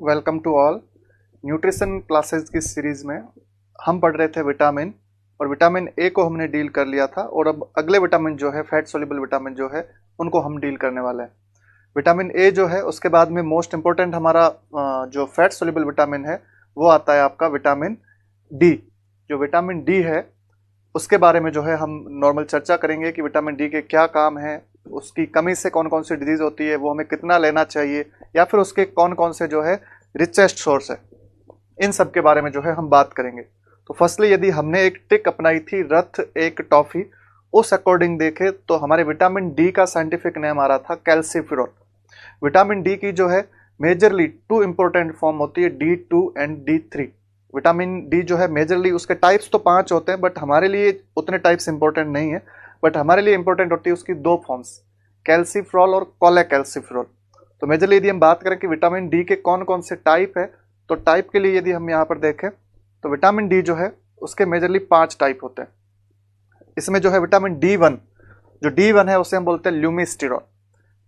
Welcome to all. Nutrition classes की series में हम पढ़ रहे थे विटामिन, और विटामिन ए को हमने डील कर लिया था, और अब अगले विटामिन जो है फैट सोल्यूबल विटामिन जो है उनको हम डील करने वाले हैं। विटामिन ए जो है उसके बाद में मोस्ट इम्पोर्टेंट हमारा जो फैट सोल्यूबल विटामिन है वो आता है आपका विटामिन डी। जो विटामिन डी है उसके बारे में जो है हम नॉर्मल चर्चा करेंगे कि विटामिन डी के क्या काम है, उसकी कमी से कौन कौन सी डिजीज होती है, वो हमें कितना लेना चाहिए, या फिर उसके कौन कौन से जो है रिचेस्ट सोर्स है, इन सब के बारे में जो है हम बात करेंगे। तो फर्स्टली यदि हमने एक ट्रिक अपनाई थी रथ एक टॉफी, उस अकॉर्डिंग देखे तो हमारे विटामिन डी का साइंटिफिक नेम आ रहा था कैल्सिफेरॉल। विटामिन डी की जो है मेजरली टू इंपॉर्टेंट फॉर्म होती है D2 and D3। Vitamin D जो है मेजरली उसके टाइप्स तो 5 होते हैं, बट हमारे लिए उतने टाइप्स इंपॉर्टेंट नहीं है। बट हमारे लिए इंपॉर्टेंट होती है उसकी 2 फॉर्म्स, कैल्सिफेरॉल और कोलेकैल्सिफेरॉल। तो मेजरली यदि हम बात करें कि विटामिन डी के कौन कौन से टाइप है, तो टाइप के लिए यदि हम यहाँ पर देखें तो विटामिन डी जो है उसके मेजरली 5 टाइप होते हैं। इसमें जो है विटामिन D1, जो D1 है उसे हम बोलते हैं ल्यूमिस्टिरॉल।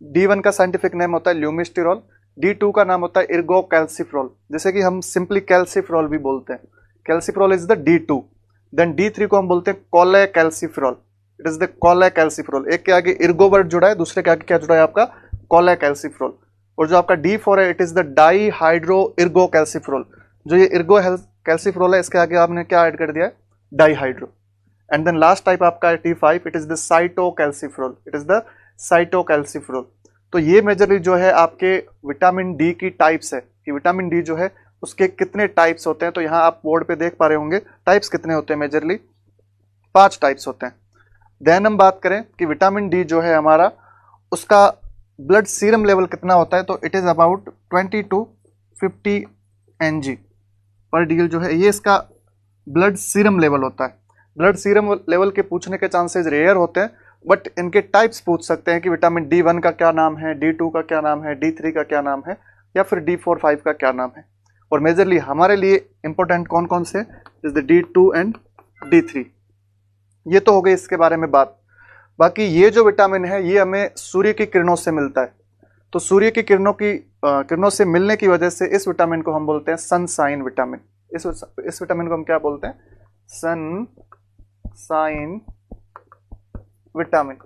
D1 का साइंटिफिक नेम होता है ल्यूमिस्टिरॉल। D2 का नाम होता है इर्गोकैल्सिफेरॉल, जैसे कि हम सिंपली कैल्सिफेरॉल भी बोलते हैं। Calciferol is the D2। Then D3 को हम बोलते हैं cholecalciferol. It is the cholecalciferol. एक के आगे इर्गो वर्ड जुड़ा है, दूसरे के आगे क्या जुड़ा है आपका कोलेकैल्सिफेरॉल। और जो आपका D4 है it is the di hydro ergocalciferol. जो ये इर्गो कैल्सिफेरॉल है इसके आगे आपने क्या ऐड कर दिया है, di hydro. And then last type आपका है T5, it is the cytocalciferol. It is the cytocalciferol. तो ये मेजरली जो है आपके विटामिन डी की टाइप्स है कि विटामिन डी जो है उसके कितने टाइप्स होते हैं। तो यहाँ आप बोर्ड पे देख पा रहे होंगे टाइप्स कितने होते हैं, मेजरली 5 टाइप्स होते हैं। देन हम बात करें कि विटामिन डी जो है हमारा उसका ब्लड सीरम लेवल कितना होता है, तो it is about 20 to 50 Ng पर डीएल जो है ये इसका ब्लड सीरम लेवल होता है। ब्लड सीरम लेवल के पूछने के चांसेस रेयर होते हैं, बट इनके टाइप्स पूछ सकते हैं कि विटामिन D1 का क्या नाम है, D2 का क्या नाम है, D3 का क्या नाम है, या फिर D4 5 का क्या नाम है। और मेजरली हमारे लिए इंपॉर्टेंट कौन कौन से, is the D2 and D3। ये तो हो गई इसके बारे में बात। बाकी ये जो विटामिन है ये हमें सूर्य की किरणों से मिलता है। तो सूर्य की किरणों से मिलने की वजह से इस विटामिन को हम बोलते हैं सनसाइन विटामिन। इस विटामिन को हम क्या बोलते हैं, सनसाइन विटामिन।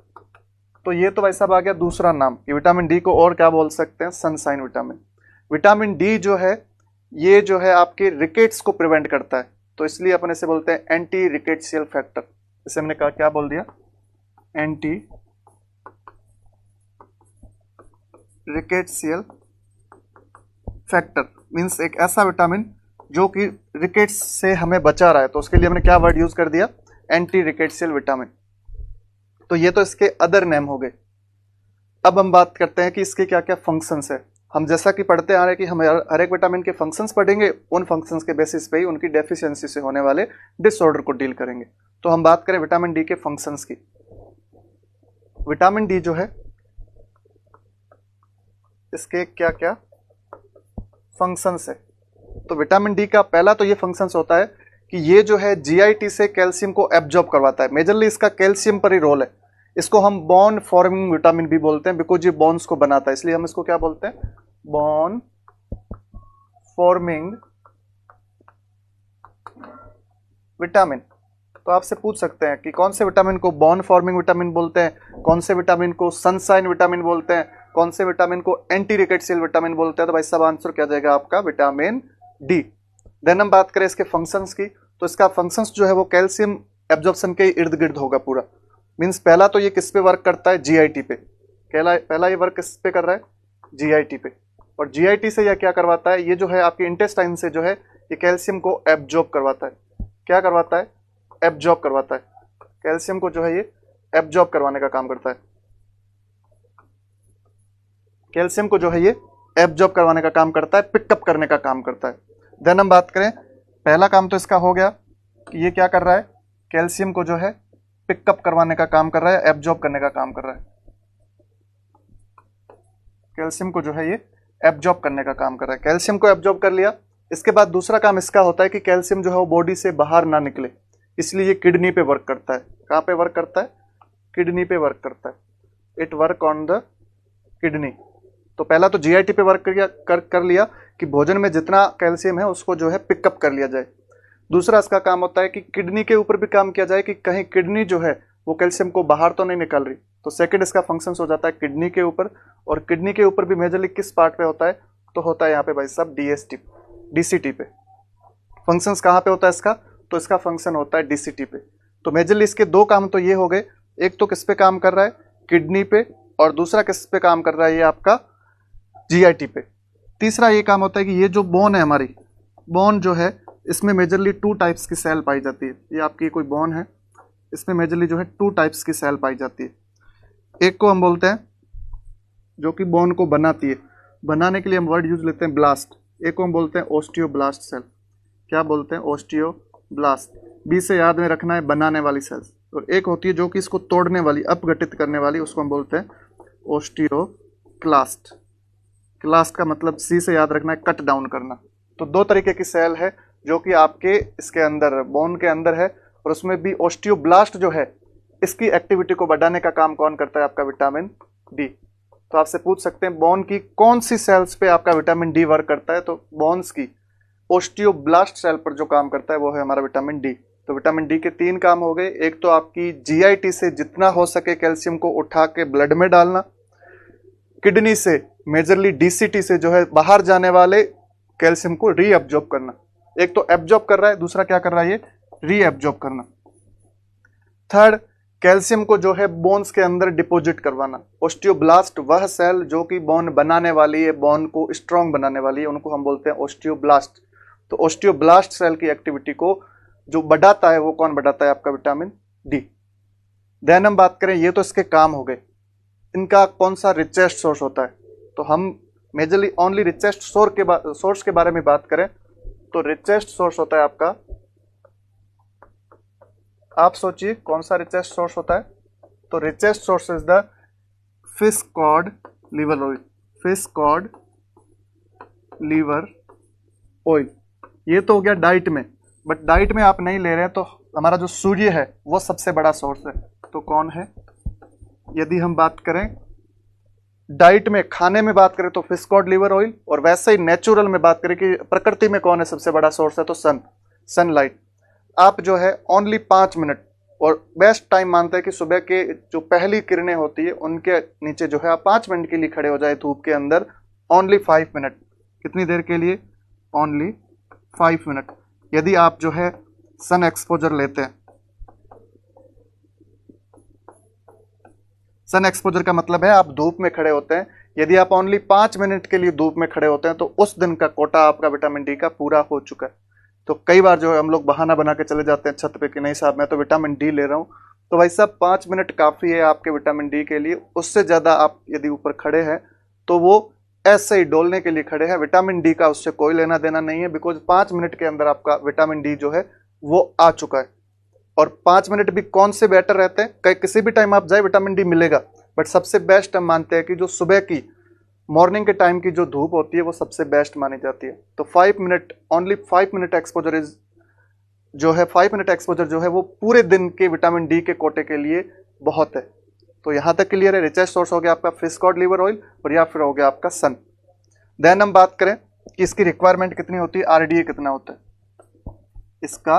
तो ये तो वैसा आ गया दूसरा नाम कि विटामिन डी को और क्या बोल सकते हैं, सनसाइन विटामिन। विटामिन डी जो है ये जो है आपके रिकेट्स को प्रिवेंट करता है, तो इसलिए अपन इसे बोलते हैं एंटी रिकेट्सियल फैक्टर। इसे हमने कहा क्या बोल दिया, एंटी रिकेट्सियल फैक्टर। मींस एक ऐसा विटामिन जो कि रिकेट्स से हमें बचा रहा है, तो उसके लिए हमने क्या वर्ड यूज कर दिया, एंटी रिकेट्सियल विटामिन। तो ये तो इसके अदर नेम हो गए। अब हम बात करते हैं कि इसके क्या क्या फंक्शंस है। हम जैसा कि पढ़ते आ रहे हैं कि हम हर एक विटामिन के फंक्शंस पढ़ेंगे, उन फंक्शंस के बेसिस पे ही उनकी डेफिशिएंसी से होने वाले डिसऑर्डर को डील करेंगे। तो हम बात करें विटामिन डी के फंक्शंस की। विटामिन डी जो है इसके क्या क्या फंक्शंस है, तो विटामिन डी का पहला तो ये फंक्शंस होता है कि ये जो है जीआईटी से कैल्शियम को एब्जॉर्ब करवाता है। मेजरली इसका कैल्शियम पर ही रोल है। इसको हम बॉन्ड फॉर्मिंग विटामिन भी बोलते हैं, बिकॉज ये बॉन्ड्स को बनाता है, इसलिए हम इसको क्या बोलते हैं, बॉन्ड फॉर्मिंग विटामिन। तो आपसे पूछ सकते हैं कि कौन से विटामिन को बॉन्ड फॉर्मिंग विटामिन बोलते हैं, कौन से विटामिन को सनसाइन विटामिन बोलते हैं, कौन से विटामिन को एंटी रिकेट्सियल विटामिन बोलते हैं। तो भाई सब आंसर क्या जाएगा आपका, विटामिन डी। देन हम बात करें इसके फंक्शंस की, तो इसका फंक्शंस जो है वो कैल्शियम एब्जॉर्प्शन के इर्द गिर्द होगा पूरा। मींस पहला तो ये किस पे वर्क करता है, जीआईटी पे। पहला ये वर्क किस पे कर रहा है, जीआईटी पे। और जीआईटी से यह क्या करवाता है, ये जो है आपके इंटेस्टाइन से जो है ये कैल्शियम को एब्जॉर्ब करवाता है। क्या करवाता है, एब्जॉर्ब करवाता है। कैल्शियम को जो है ये एब्जॉर्ब करवाने का काम करता है। कैल्शियम को जो है ये एब्जॉर्ब करवाने का काम करता है, पिकअप करने का काम करता है। देन हम बात करें, पहला काम तो इसका हो गया कि ये क्या कर रहा है, कैल्शियम को जो है पिकअप करवाने का काम कर रहा है, एब्जॉर्ब करने का काम कर रहा है। कैल्शियम को जो है ये एब्जॉर्ब करने का काम कर रहा है। कैल्शियम को एब्जॉर्ब कर लिया, इसके बाद दूसरा काम इसका होता है कि कैल्शियम जो है वो बॉडी से बाहर ना निकले, इसलिए ये किडनी पे वर्क करता है। कहाँ पे वर्क करता है, किडनी पे वर्क करता है। It work on the kidney. तो पहला तो जीआईटी पे वर्क कर लिया कि भोजन में जितना कैल्शियम है उसको जो है पिकअप कर लिया जाए। दूसरा इसका काम होता है कि किडनी के ऊपर भी काम किया जाए कि कहीं किडनी जो है वो कैल्शियम को बाहर तो नहीं निकाल रही। तो सेकंड इसका फंक्शन हो जाता है किडनी के ऊपर। और किडनी के ऊपर भी मेजरली किस पार्ट पे होता है, तो होता है यहाँ पे भाई साहब डीसीटी पे। फंक्शंस कहाँ पे होता है इसका, तो इसका फंक्शन होता है डीसीटी पे। तो मेजरली इसके दो काम तो ये हो गए, एक तो किस पे काम कर रहा है, किडनी पे, और दूसरा किस पे काम कर रहा है, ये आपका जीआईटी पे। तीसरा ये काम होता है कि ये जो बोन है हमारी, बोन जो है इसमें मेजरली 2 टाइप्स की सेल पाई जाती है। ये आपकी कोई बोन है, इसमें मेजरली जो है 2 टाइप्स की सेल पाई जाती है। एक को हम बोलते हैं जो कि बोन को बनाती है, बनाने के लिए हम वर्ड यूज लेते हैं ब्लास्ट। एक को हम बोलते हैं ओस्टियोब्लास्ट सेल। क्या बोलते हैं, ओस्टियोब्लास्ट। बी से याद में रखना है, बनाने वाली सेल्स। और एक होती है जो कि इसको तोड़ने वाली, अपघटित करने वाली, उसको हम बोलते हैं ओस्टियोक्लास्ट। क्लास्ट का मतलब सी से याद रखना है, कट डाउन करना। तो 2 तरीके की सेल है जो कि आपके इसके अंदर बोन के अंदर है। और उसमें भी ओस्टियोब्लास्ट जो है इसकी एक्टिविटी को बढ़ाने का काम कौन करता है, आपका विटामिन डी। तो आपसे पूछ सकते हैं बोन की कौन सी सेल्स पे आपका विटामिन डी वर्क करता है, तो बोन्स की ओस्टियोब्लास्ट सेल पर जो काम करता है वो है हमारा विटामिन डी। तो विटामिन डी के 3 काम हो गए। एक तो आपकी जीआईटी से जितना हो सके कैल्शियम को उठा के ब्लड में डालना, किडनी से मेजरली डीसीटी से जो है बाहर जाने वाले कैल्शियम को रीअब्जॉर्ब करना। एक तो एब्जॉर्ब कर रहा है, दूसरा क्या कर रहा है, ये रीअब्जॉर्ब करना। थर्ड, कैल्शियम को जो है बोन्स के अंदर डिपॉजिट करवाना। ओस्टियोब्लास्ट वह सेल जो कि बोन बनाने वाली है, बोन को स्ट्रांग बनाने वाली है, उनको हम बोलते हैं ओस्टियोब्लास्ट। तो ओस्टियोब्लास्ट सेल की एक्टिविटी को जो बढ़ाता है वो कौन बढ़ाता है, आपका विटामिन डी। देन हम बात करें, ये तो इसके काम हो गए। इनका कौन सा रिचेस्ट सोर्स होता है, तो हम मेजरली ओनली रिचेस्ट सोर्स के बारे में बात करें तो रिचेस्ट सोर्स होता है आपका, आप सोचिए कौन सा रिचेस्ट सोर्स होता है, तो richest source is the fish cod liver oil. Fish cod liver oil, ये तो हो गया डाइट में। बट डाइट में आप नहीं ले रहे हैं तो हमारा जो सूर्य है वो सबसे बड़ा सोर्स है। तो कौन है, यदि हम बात करें डाइट में, खाने में बात करें तो फिश कॉड लीवर ऑयल, और वैसे ही नेचुरल में बात करें कि प्रकृति में कौन है सबसे बड़ा सोर्स है, तो सनलाइट। आप जो है ओनली 5 मिनट, और बेस्ट टाइम मानते हैं कि सुबह के जो पहली किरणें होती है उनके नीचे जो है आप 5 मिनट के लिए खड़े हो जाए धूप के अंदर, ओनली 5 मिनट। कितनी देर के लिए, ओनली 5 मिनट। यदि आप जो है सन एक्सपोजर लेते हैं, सन एक्सपोजर का मतलब है आप धूप में खड़े होते हैं। यदि आप ओनली 5 मिनट के लिए धूप में खड़े होते हैं तो उस दिन का कोटा आपका विटामिन डी का पूरा हो चुका है। तो कई बार जो है हम लोग बहाना बना के चले जाते हैं छत पे कि नहीं साहब मैं तो विटामिन डी ले रहा हूँ। तो भाई साहब 5 मिनट काफ़ी है आपके विटामिन डी के लिए। उससे ज़्यादा आप यदि ऊपर खड़े हैं तो वो ऐसे ही डोलने के लिए खड़े हैं, विटामिन डी का उससे कोई लेना देना नहीं है, बिकॉज 5 मिनट के अंदर आपका विटामिन डी जो है वो आ चुका है। और 5 मिनट भी कौन से बेटर रहते हैं, कहीं किसी भी टाइम आप जाए विटामिन डी मिलेगा, बट सबसे बेस्ट हम मानते हैं कि जो सुबह की मॉर्निंग के टाइम की जो धूप होती है वो सबसे बेस्ट मानी जाती है। तो 5 minute, only 5 minute exposure is जो है 5 मिनट एक्सपोजर जो है वो पूरे दिन के विटामिन डी के कोटे के लिए बहुत है। तो यहाँ तक क्लियर है। रिचेस्ट सोर्स हो गया आपका फिश कॉड लीवर ऑयल, और या फिर हो गया आपका सन। देन हम बात करें कि इसकी रिक्वायरमेंट कितनी होती है, आरडीए कितना होता है इसका।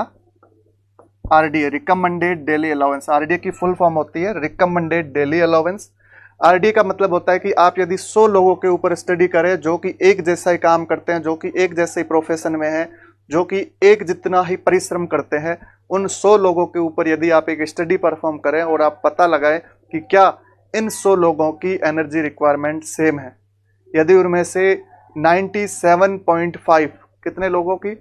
RDA recommended daily allowance, RDA की फुल फॉर्म होती है रिकमेंडेड डेली अलाउंस। आरडीए का मतलब होता है कि आप यदि 100 लोगों के ऊपर स्टडी करें जो कि एक जैसा ही काम करते हैं, जो कि एक जैसे ही प्रोफेशन में हैं, जो कि एक जितना ही परिश्रम करते हैं, उन 100 लोगों के ऊपर यदि आप एक स्टडी परफॉर्म करें और आप पता लगाएं कि क्या इन 100 लोगों की एनर्जी रिक्वायरमेंट सेम है। यदि उनमें से 97.5 कितने लोगों की,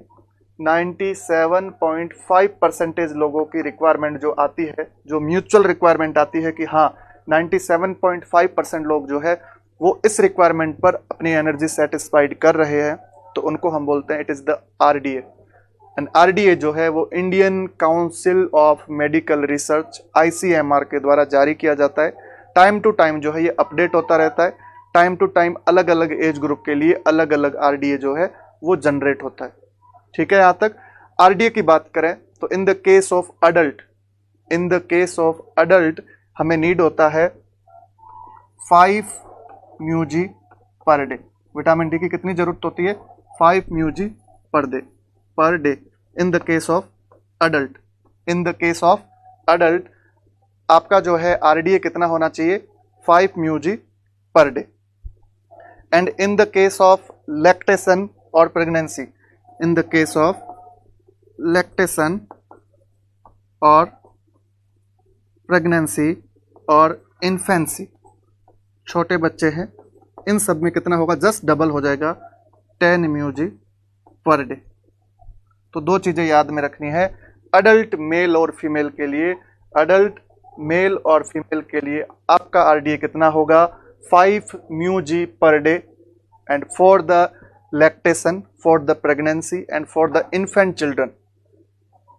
97.5% लोगों की रिक्वायरमेंट जो आती है, जो म्यूचुअल रिक्वायरमेंट आती है कि हाँ 97.5% लोग जो है वो इस रिक्वायरमेंट पर अपनी एनर्जी सेटिस्फाइड कर रहे हैं, तो उनको हम बोलते हैं it is the RDA. And RDA जो है वो Indian council of medical research ICMR के द्वारा जारी किया जाता है। टाइम टू टाइम जो है ये अपडेट होता रहता है। टाइम टू टाइम अलग अलग एज ग्रुप के लिए अलग अलग आरडीए जो है वो जनरेट होता है। ठीक है, यहाँ तक आरडीए की बात करें तो इन द केस ऑफ अडल्ट हमें नीड होता है 5 mu g per day. Vitamin D की कितनी जरूरत होती है, 5 mu g per day in the case of adult. In the case of adult आपका जो है आरडीए कितना होना चाहिए, 5 mu g per day. And in the case of lactation और pregnancy, in the case of lactation और प्रेगनेंसी और इन्फेंसी, छोटे बच्चे हैं, इन सब में कितना होगा, जस्ट डबल हो जाएगा, 10 म्यूजी पर डे। तो दो चीजें याद में रखनी है अडल्ट मेल और फीमेल के लिए। अडल्ट मेल और फीमेल के लिए आपका आरडीए कितना होगा, 5 mu g per day. And for the lactation, for the pregnancy and for the infant children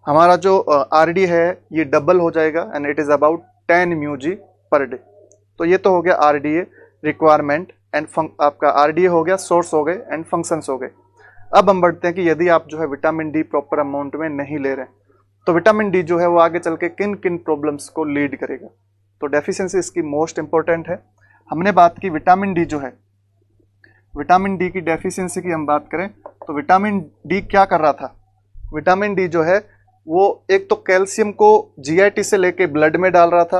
हमारा जो आरडी है ये डबल हो जाएगा and it is about 10 mu g per day. तो ये तो हो गया आरडीए रिक्वायरमेंट एंड आपका आरडीए हो गया, सोर्स हो गए एंड फंक्शंस हो गए। अब हम बढ़ते हैं कि यदि आप जो है विटामिन डी प्रॉपर अमाउंट में नहीं ले रहे हैं तो विटामिन डी जो है वो आगे चल के किन किन प्रॉब्लम्स को लीड करेगा। तो डेफिशिएंसी इसकी मोस्ट इंपॉर्टेंट है। हमने बात की विटामिन डी जो है, विटामिन डी की डेफिशिएंसी की हम बात करें तो विटामिन डी क्या कर रहा था, विटामिन डी जो है वो एक तो कैल्शियम को जीआईटी से लेके ब्लड में डाल रहा था,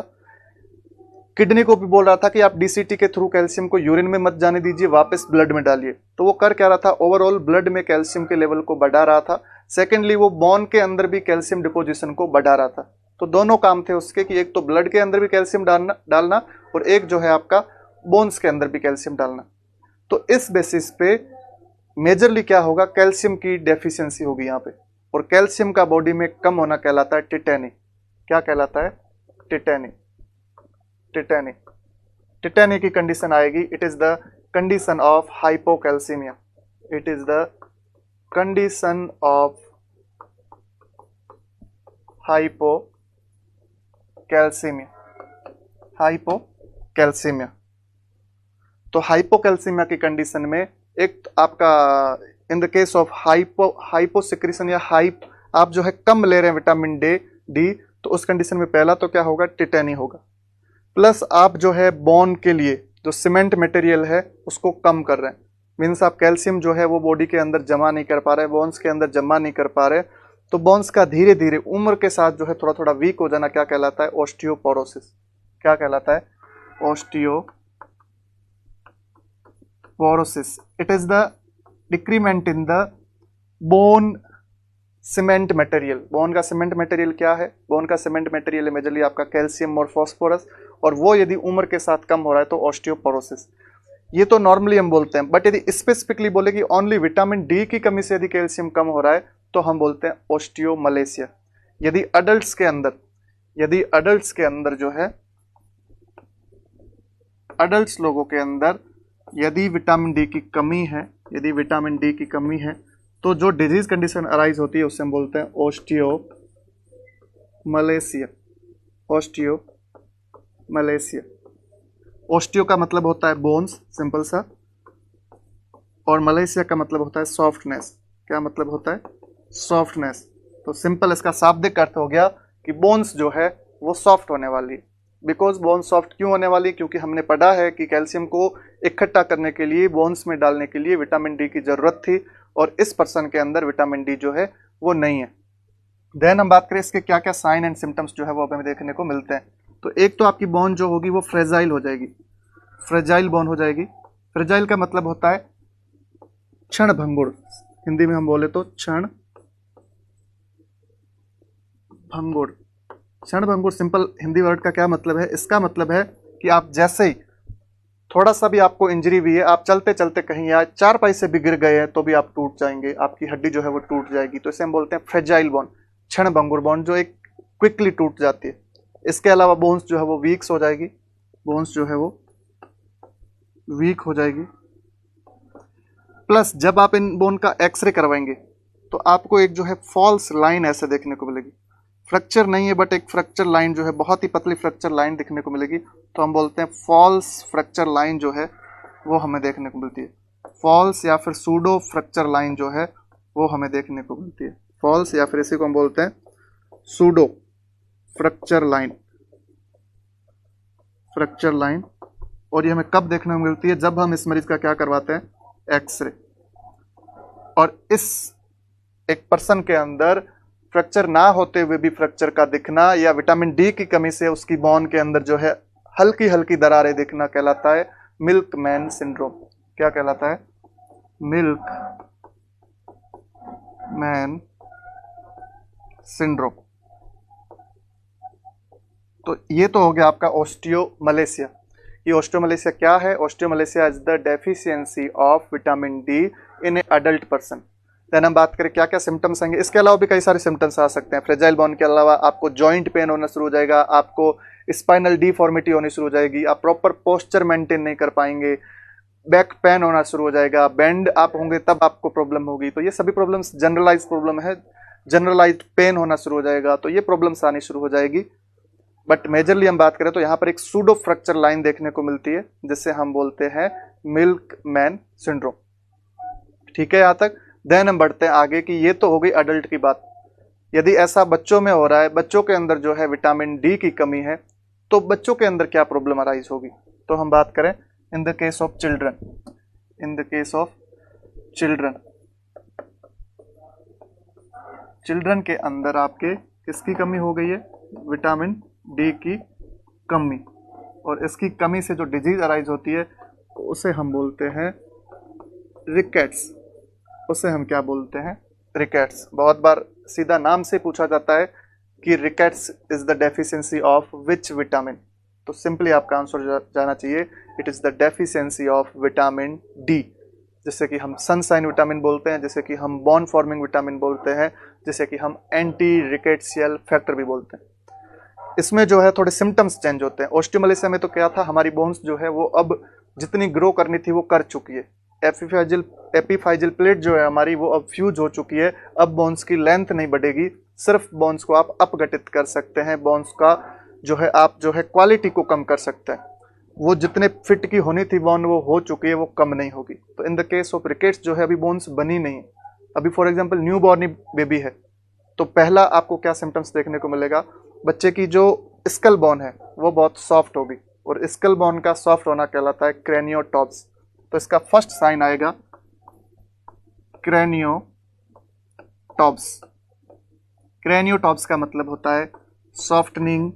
किडनी को भी बोल रहा था कि आप डीसीटी के थ्रू कैल्शियम को यूरिन में मत जाने दीजिए, वापस ब्लड में डालिए। तो वो कर क्या रहा था, ओवरऑल ब्लड में कैल्शियम के लेवल को बढ़ा रहा था। सेकेंडली वो बोन के अंदर भी कैल्शियम डिपोजिशन को बढ़ा रहा था। तो दोनों काम थे उसके कि एक तो ब्लड के अंदर भी कैल्शियम डालना और एक जो है आपका बोन्स के अंदर भी कैल्शियम डालना। तो इस बेसिस पे मेजरली क्या होगा, कैल्शियम की डेफिशिएंसी होगी यहाँ पे। और कैल्शियम का बॉडी में कम होना कहलाता है टिटेनी। क्या कहलाता है, टिटेनी। टिटेनी, टिटेनी की कंडीशन आएगी, it is the condition of hypocalcaemia. It is the condition of hypocalcaemia. Hypocalcaemia, तो हाइपोकैल्सीमिया की कंडीशन में एक आपका इन द केस ऑफ हाइपोसिक्रेशन या आप जो है कम ले रहे हैं विटामिन डी, तो उस कंडीशन में पहला तो क्या होगा, टिटेनी होगा। प्लस आप जो है बोन के लिए जो सीमेंट मटेरियल है उसको कम कर रहे हैं, मीन्स आप कैल्शियम जो है वो बॉडी के अंदर जमा नहीं कर पा रहे, बोन्स के अंदर जमा नहीं कर पा रहे। तो बोन्स का धीरे धीरे उम्र के साथ जो है थोड़ा थोड़ा वीक हो जाना क्या कहलाता है, ऑस्टियोपोरोसिस। क्या कहलाता है, osteoporosis. It is the decrement in the bone cement material. Bone का सीमेंट मटेरियल क्या है, बोन का सीमेंट मटेरियल है मेजरली आपका कैल्शियम और फॉस्फोरस, और वो यदि उम्र के साथ कम हो रहा है तो ऑस्टियोपोरोसिस। ये तो नॉर्मली हम बोलते हैं, बट यदि स्पेसिफिकली बोले कि ओनली विटामिन डी की कमी से यदि कैल्शियम कम हो रहा है तो हम बोलते हैं ऑस्टियोमलेशिया। यदि अडल्ट्स के अंदर जो है, अडल्ट्स लोगों के अंदर यदि विटामिन डी की कमी है, यदि विटामिन डी की कमी है तो जो डिजीज कंडीशन अराइज होती है उससे हम बोलते हैं ऑस्टियोमलेशिया। ऑस्टियोमलेशिया, ऑस्टियो का मतलब होता है बोन्स, सिंपल सा, और मलेशिया का मतलब होता है सॉफ्टनेस। क्या मतलब होता है, सॉफ्टनेस। तो सिंपल इसका शाब्दिक अर्थ हो गया कि बोन्स जो है वो सॉफ्ट होने वाली है। बिकॉज बोन्स सॉफ्ट क्यों होने वाली, क्योंकि हमने पढ़ा है कि कैल्शियम को इकट्ठा करने के लिए, बोन्स में डालने के लिए विटामिन डी की जरूरत थी, और इस पर्सन के अंदर विटामिन डी जो है वो नहीं है। देन हम बात करें इसके क्या क्या साइन एंड सिम्टम्स जो है वो हमें देखने को मिलते हैं। तो एक तो आपकी बोन जो होगी वो फ्रेजाइल हो जाएगी, फ्रेजाइल बोन हो जाएगी। फ्रेजाइल का मतलब होता है क्षण भंगुर, हिंदी में हम बोले तो क्षण भंगुर। क्षण भंगुर सिंपल हिंदी वर्ड का क्या मतलब है, इसका मतलब है कि आप जैसे ही थोड़ा सा भी आपको इंजरी हुई है, आप चलते चलते कहीं या चारपाई से भी गिर गए हैं तो भी आप टूट जाएंगे, आपकी हड्डी जो है वो टूट जाएगी। तो इसे हम बोलते हैं फ्रेजाइल बोन, क्षण भंगुर बोन, जो एक क्विकली टूट जाती है। इसके अलावा बोन्स जो है वो वीक्स हो जाएगी, बोन्स जो है वो वीक हो जाएगी। प्लस जब आप इन बोन का एक्सरे करवाएंगे तो आपको एक जो है फॉल्स लाइन ऐसे देखने को मिलेगी। फ्रैक्चर नहीं है बट एक फ्रैक्चर लाइन जो है, बहुत ही पतली फ्रैक्चर लाइन दिखने को मिलेगी। तो हम बोलते हैं फॉल्स फ्रैक्चर लाइन जो है वो हमें देखने को मिलती है। फॉल्स या फिर सूडो फ्रैक्चर लाइन जो है वो हमें देखने को मिलती है। फॉल्स या फिर इसी को हम बोलते हैं pseudo fracture line, fracture line. और ये हमें कब देखने को मिलती है, जब हम इस मरीज का क्या करवाते हैं, एक्सरे। और इस एक पर्सन के अंदर फ्रैक्चर ना होते हुए भी फ्रैक्चर का दिखना या विटामिन डी की कमी से उसकी बोन के अंदर जो है हल्की हल्की दरारें दिखना कहलाता है मिल्कमैन सिंड्रोम। क्या कहलाता है? Milk man syndrome. तो ये तो हो गया आपका ऑस्टियोमलेशिया। ये ऑस्टियोमलेशिया क्या है? Osteomalacia is the deficiency of vitamin D in a adult person. Then हम बात करें क्या क्या सिम्टम्स आएंगे। इसके अलावा भी कई सारे सिम्टम्स आ सकते हैं। फ्रेजाइल बोन के अलावा आपको जॉइंट पेन होना शुरू हो जाएगा, आपको स्पाइनल डिफॉर्मिटी होनी शुरू हो जाएगी, आप प्रॉपर पोस्चर मेंटेन नहीं कर पाएंगे, बैक पेन होना शुरू हो जाएगा, बेंड आप होंगे तब आपको प्रॉब्लम होगी। तो ये सभी प्रॉब्लम्स जनरलाइज प्रॉब्लम है। जनरलाइज्ड पेन होना शुरू हो जाएगा, तो ये प्रॉब्लम्स आनी शुरू हो जाएगी। बट मेजरली हम बात करें तो यहाँ पर एक सूडो फ्रैक्चर लाइन देखने को मिलती है जिससे हम बोलते हैं मिल्कमैन सिंड्रोम। ठीक है यहाँ तक। देन हम बढ़ते हैं आगे कि ये तो हो गई अडल्ट की बात। यदि ऐसा बच्चों में हो रहा है, बच्चों के अंदर जो है विटामिन डी की कमी है, तो बच्चों के अंदर क्या प्रॉब्लम अराइज होगी? तो हम बात करें इन the case of children. In the case of children, children के अंदर आपके किसकी कमी हो गई है? विटामिन डी की कमी। और इसकी कमी से जो डिजीज अराइज होती है उसे हम बोलते हैं रिकेट्स। उसे हम क्या बोलते हैं? रिकेट्स। बहुत बार सीधा नाम से पूछा जाता है कि rickets is the deficiency of which vitamin. तो सिंपली आपका आंसर जाना चाहिए it is the deficiency of vitamin D. जैसे कि हम सनसाइन विटामिन बोलते हैं, जैसे कि हम बॉन फॉर्मिंग विटामिन बोलते हैं, जैसे कि हम एंटी रिकेट्सियल फैक्टर भी बोलते हैं। इसमें जो है थोड़े सिम्टम्स चेंज होते हैं। ऑस्टियोमलेशिया में तो क्या था, हमारी बोन्स जो है वो अब जितनी ग्रो करनी थी वो कर चुकी है। एपीफाइजिल प्लेट जो है हमारी वो अब फ्यूज हो चुकी है। अब बोन्स की लेंथ नहीं बढ़ेगी, सिर्फ बोन्स को आप अपगठित कर सकते हैं। बोन्स का जो है आप जो है क्वालिटी को कम कर सकते हैं। वो जितने फिट की होनी थी बोन वो हो चुकी है, वो कम नहीं होगी। तो इन द केस ऑफ रिकेट्स जो है अभी बोन्स बनी नहीं है। अभी for example new born baby है तो पहला आपको क्या सिम्टम्स देखने को मिलेगा? बच्चे की जो स्कल बोन है वो बहुत सॉफ्ट होगी, और स्कल बोन का सॉफ्ट होना कहलाता है क्रेनियोटॉप्स। तो इसका फर्स्ट साइन आएगा क्रेनियोटॉप्स। क्रेनियोटॉप्स का मतलब होता है सॉफ्टनिंग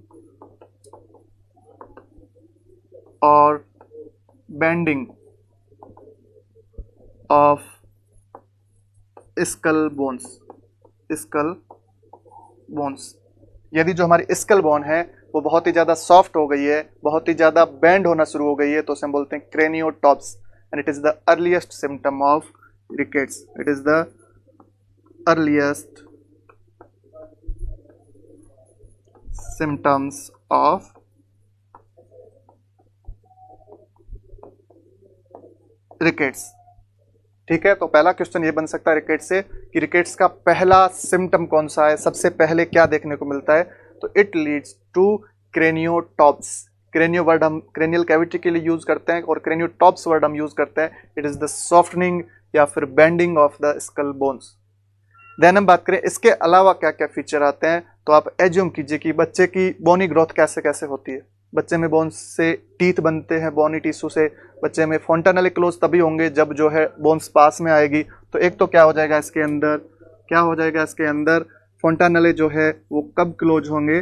और bending of skull bones. Skull bones, यदि जो हमारी स्कल बोन है वो बहुत ही ज़्यादा सॉफ्ट हो गई है, बहुत ही ज़्यादा बेंड होना शुरू हो गई है, तो उसे हम बोलते हैं craniotabes. And it is the earliest symptom of rickets. It is the earliest symptoms of rickets. ठीक है, तो पहला क्वेश्चन ये बन सकता है रिकेट्स से कि रिकेट्स का पहला सिम्टम कौन सा है, सबसे पहले क्या देखने को मिलता है? तो it leads to craniotabes. Cranio word हम क्रेनियल कैविटी के लिए यूज करते हैं और क्रेनियोटॉप्स वर्ड हम यूज करते हैं। इट इज द सॉफ्टनिंग या फिर bending of the skull bones. Then हम बात करें इसके अलावा क्या क्या फीचर आते हैं, तो आप एज्यूम कीजिए कि बच्चे की बोनी ग्रोथ कैसे कैसे होती है। बच्चे में बोन्स से टीथ बनते हैं, बोनी टिश्यू से। बच्चे में फोंटानेले क्लोज तभी होंगे जब जो है बोन्स पास में आएगी। तो एक तो क्या हो जाएगा इसके अंदर, क्या हो जाएगा इसके अंदर, फोंटानेले जो है वो कब क्लोज होंगे?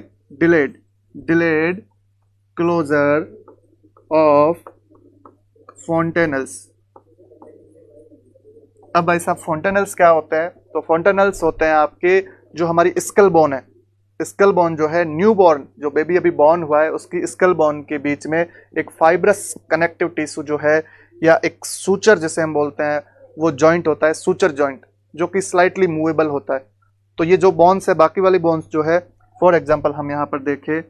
Delayed closure of fontanelles. अब भाई साहब फोंटेनल्स क्या होते हैं? तो फोंटेनल्स होते हैं आपके जो हमारी स्कल बोन है। स्कल बोन जो है न्यू बॉर्न, जो बेबी अभी बॉर्न हुआ है, उसकी स्कल बोन के बीच में एक फाइब्रस कनेक्टिव टिश्यू जो है या एक सूचर जिसे हम बोलते हैं वो जॉइंट होता है, सूचर जॉइंट, जो कि स्लाइटली मूवेबल होता है। तो ये जो बोन्स है, बाकी वाली बोन्स जो है, फॉर एग्जांपल हम यहाँ पर देखें,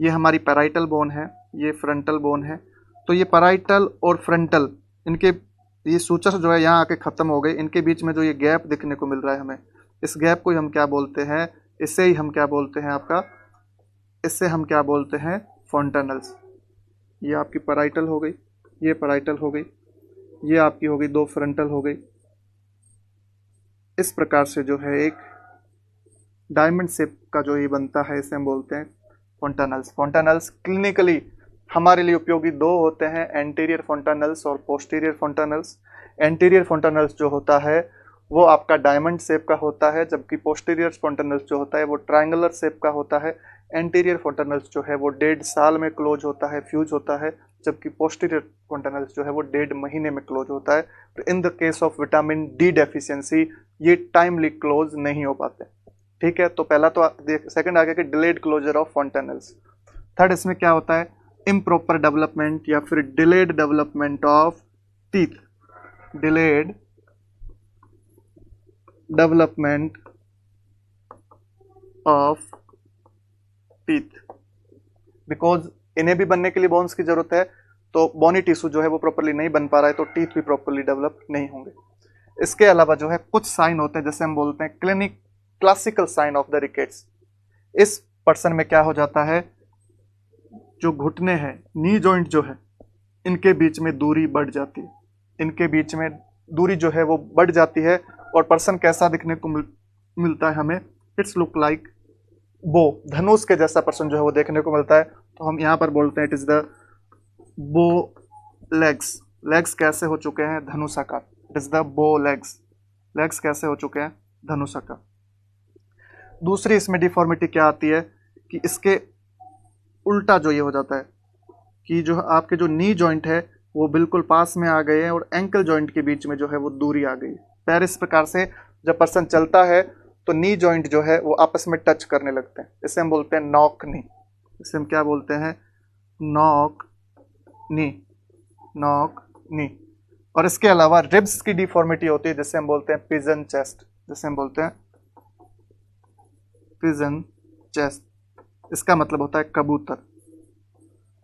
ये हमारी पैराइटल बोन है, ये फ्रंटल बोन है। तो ये पैराइटल और फ्रंटल, इनके ये सूचर जो है यहाँ आके खत्म हो गए। इनके बीच में जो ये गैप देखने को मिल रहा है हमें, इस गैप को हम क्या बोलते हैं? इससे ही हम क्या बोलते हैं आपका, इससे हम क्या बोलते हैं? फोंटेनल्स। ये आपकी पैराइटल हो गई, ये पैराइटल हो गई, ये आपकी हो गई दो फ्रंटल हो गई। इस प्रकार से जो है एक डायमंड शेप का जो ये बनता है इसे हम बोलते हैं फोंटेनल्स। फोंटेनल्स क्लिनिकली हमारे लिए उपयोगी दो होते हैं, एंटीरियर फोंटेनल्स और पोस्टीरियर फोंटेनल्स। एंटीरियर फोंटानल्स जो होता है वो आपका डायमंड शेप का होता है, जबकि पोस्टीरियर फोंटानल्स जो होता है वो ट्रायंगुलर शेप का होता है। एंटीरियर फोंटानल्स जो है वो 1.5 साल में क्लोज होता है, फ्यूज होता है, जबकि पोस्टीरियर फोंटानल्स जो है वो 1.5 महीने में क्लोज होता है। तो इन the case of vitamin D deficiency ये टाइमली क्लोज नहीं हो पाते। ठीक है, तो पहला तो सेकंड आ गया कि डिलेड क्लोजर ऑफ फोंटानल्स। थर्ड इसमें क्या होता है, इम्प्रॉपर डेवलपमेंट या फिर delayed development of teeth. Delayed development of teeth, because इन्हें भी बनने के लिए बोन्स की जरूरत है, तो बोनी टिश्यू जो है वो प्रॉपर्ली नहीं बन पा रहा है, तो टीथ भी प्रॉपर्ली डेवलप नहीं होंगे। इसके अलावा जो है कुछ साइन होते हैं, जैसे हम बोलते हैं classical sign of the rickets. इस पर्सन में क्या हो जाता है, जो घुटने हैं, नी जॉइंट जो है, इनके बीच में दूरी बढ़ जाती है, इनके बीच में दूरी जो है वो बढ़ जाती है, और पर्सन कैसा दिखने को मिलता है हमें, इट्स लुक लाइक बो, धनुष के जैसा पर्सन जो है वो देखने को मिलता है। तो हम यहाँ पर बोलते हैं इट इज द बो लेग्स। लेग्स कैसे हो चुके हैं, धनुषाकार। इट इज द बो लेग्स, लेग्स कैसे हो चुके हैं, धनुषाकार। दूसरी इसमें डिफॉर्मिटी क्या आती है कि इसके उल्टा जो ये हो जाता है कि जो आपके जो नी जॉइंट है वो बिल्कुल पास में आ गए हैं, और एंकल जॉइंट के बीच में जो है वो दूरी आ गई। पैर इस प्रकार से जब पर्सन चलता है तो नी जॉइंट जो है वो आपस में टच करने लगते हैं, इसे हम बोलते हैं नॉक नी। इसे हम क्या बोलते हैं, नॉक नी, नॉक नी। और इसके अलावा रिब्स की डिफॉर्मिटी होती है, जिसे हम बोलते हैं पिजन चेस्ट, जिसे हम बोलते हैं पिजन चेस्ट। इसका मतलब होता है कबूतर।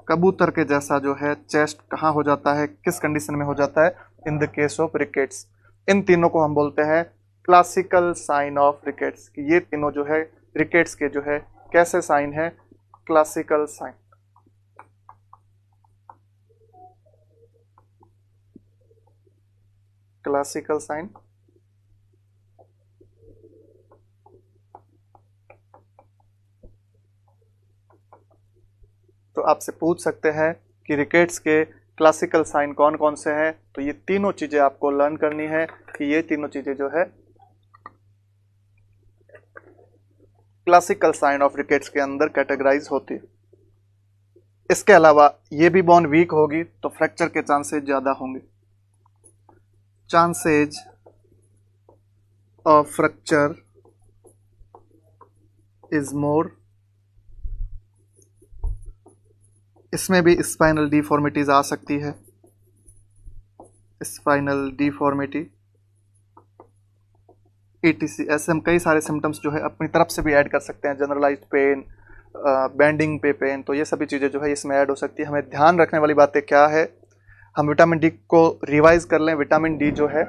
कबूतर के जैसा जो है चेस्ट कहाँ हो जाता है, किस कंडीशन में हो जाता है, in the case of rickets. इन तीनों को हम बोलते हैं क्लासिकल साइन ऑफ रिकेट्स, कि ये तीनों जो है रिकेट्स के जो है कैसे साइन है, क्लासिकल साइन। Classical sign. तो आपसे पूछ सकते हैं कि रिकेट्स के क्लासिकल साइन कौन कौन से हैं, तो ये तीनों चीजें आपको लर्न करनी है कि ये तीनों चीजें जो है क्लासिकल साइन ऑफ रिकेट्स के अंदर कैटेगराइज होती है। इसके अलावा ये भी बोन वीक होगी तो फ्रैक्चर के चांसेस ज्यादा होंगे। Chances of fracture is more. इसमें भी स्पाइनल डिफॉर्मिटीज आ सकती है, स्पाइनल डिफॉर्मिटी, ETC। ऐसे हम कई सारे सिम्टम्स जो है अपनी तरफ से भी ऐड कर सकते हैं, जनरलाइज्ड पेन, बेंडिंग पे पेन, तो ये सभी चीज़ें जो है इसमें ऐड हो सकती है। हमें ध्यान रखने वाली बातें क्या है, हम विटामिन डी को रिवाइज कर लें। विटामिन डी जो है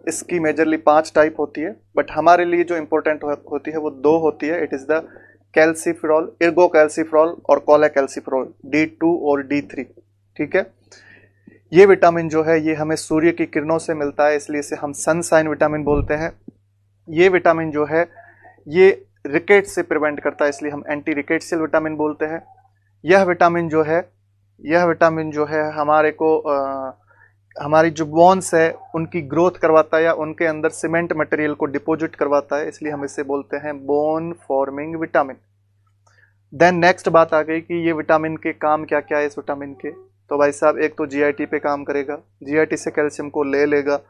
इसकी मेजरली 5 टाइप होती है, बट हमारे लिए जो इंपॉर्टेंट होती है वो 2 होती है। It is the calciferol, ergo calciferol और कोलेकैल्सीफेरॉल, D2 और D3। ठीक है, ये विटामिन जो है ये हमें सूर्य की किरणों से मिलता है, इसलिए इसे हम सनसाइन विटामिन बोलते हैं। ये विटामिन जो है ये रिकेट से प्रिवेंट करता है, इसलिए हम एंटी रिकेट्सियल विटामिन बोलते हैं। यह विटामिन जो है हमारे को हमारी जो बोन्स है उनकी ग्रोथ करवाता है, या उनके अंदर सीमेंट मटेरियल को डिपॉजिट करवाता है, इसलिए हम इसे बोलते हैं bone forming vitamin. Then next बात आ गई कि ये विटामिन के काम क्या क्या है इस विटामिन के। तो भाई साहब, एक तो GIT पे काम करेगा, GIT से कैल्शियम को ले लेगा।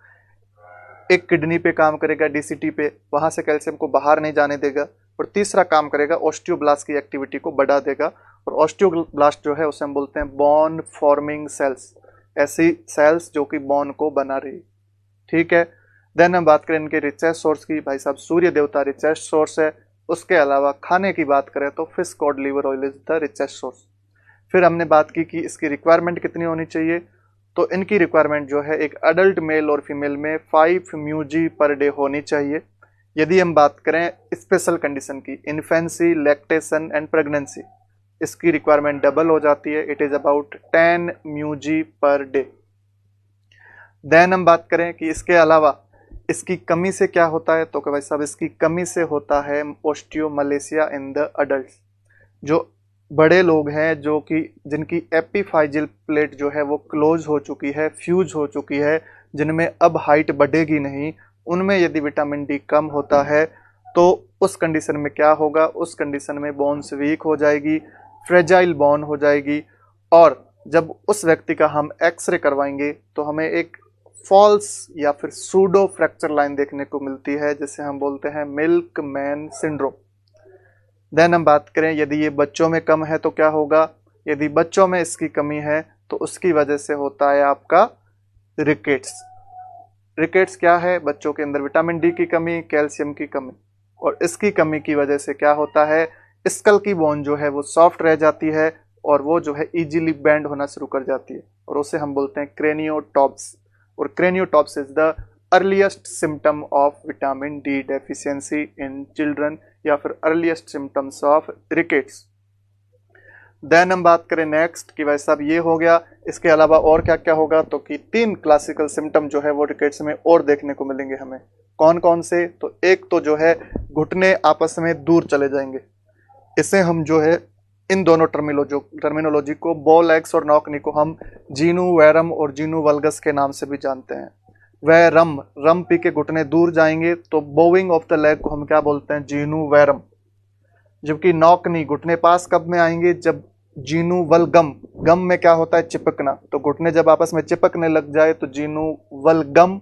एक किडनी पे काम करेगा, DCT पे, वहां से कैल्शियम को बाहर नहीं जाने देगा। और तीसरा काम करेगा, ऑस्टियोब्लास्ट की एक्टिविटी को बढ़ा देगा। और ऑस्टियोब्लास्ट जो है उसे हम बोलते हैं बोन फॉर्मिंग सेल्स, ऐसी सेल्स जो कि बोन को बना रही। ठीक है, देन हम बात करें इनके रिचेस्ट सोर्स की। भाई साहब, सूर्य देवता रिचेस्ट सोर्स है। उसके अलावा खाने की बात करें तो fish, cod, liver oil is the richest source. फिर हमने बात की कि इसकी रिक्वायरमेंट कितनी होनी चाहिए, तो इनकी रिक्वायरमेंट जो है एक अडल्ट मेल और फीमेल में 5 म्यूजी पर डे होनी चाहिए। यदि हम बात करें स्पेशल कंडीशन की, इन्फेंसी, लैक्टेशन एंड प्रेगनेंसी, इसकी रिक्वायरमेंट डबल हो जाती है, it is about 10 mu g per day. Then हम बात करें कि इसके अलावा इसकी कमी से क्या होता है, तो भाई साहब इसकी कमी से होता है ऑस्टियोमलेशिया इन द अडल्ट। जो बड़े लोग हैं जो कि जिनकी एपिफाइजियल प्लेट जो है वो क्लोज हो चुकी है, फ्यूज हो चुकी है, जिनमें अब हाइट बढ़ेगी नहीं, उनमें यदि विटामिन डी कम होता है तो उस कंडीशन में क्या होगा, उस कंडीशन में बोन्स वीक हो जाएगी, फ्रेजाइल बोन हो जाएगी, और जब उस व्यक्ति का हम एक्सरे करवाएंगे तो हमें एक फॉल्स या फिर सूडो फ्रैक्चर लाइन देखने को मिलती है, जिसे हम बोलते हैं मिल्क मैन सिंड्रोम। देन हम बात करें यदि ये बच्चों में कम है तो क्या होगा, यदि बच्चों में इसकी कमी है तो उसकी वजह से होता है आपका रिकेट्स। रिकेट्स क्या है, बच्चों के अंदर विटामिन डी की कमी, कैल्शियम की कमी, और इसकी कमी की वजह से क्या होता है, स्कल की बोन जो है वो सॉफ्ट रह जाती है और वो जो है इजीली बेंड होना शुरू कर जाती है, और उसे हम बोलते हैं क्रेनियोटॉप्स। और craniotabes is the earliest symptom of vitamin D deficiency in children, या फिर earliest symptoms of rickets. Then हम बात करें नेक्स्ट कि भाई साहब ये हो गया, इसके अलावा और क्या क्या होगा, तो कि 3 क्लासिकल सिम्टम जो है वो रिकेट्स में और देखने को मिलेंगे हमें। कौन कौन से, तो एक तो जो है घुटने आपस में दूर चले जाएंगे, इसे हम जो है इन दोनों टर्मिनोलॉजी को, बॉल एग्स और नॉक नी को हम जीनू वैरम और जीनू वल्गस के नाम से भी जानते हैं। वह रम पी के घुटने दूर जाएंगे तो बोविंग ऑफ द लेग को हम क्या बोलते हैं, जीनू वैरम। जबकि नॉक नी घुटने पास कब में आएंगे, जब जीनू वलगम, गम में क्या होता है चिपकना, तो घुटने जब आपस में चिपकने लग जाए तो जीनू वलगम,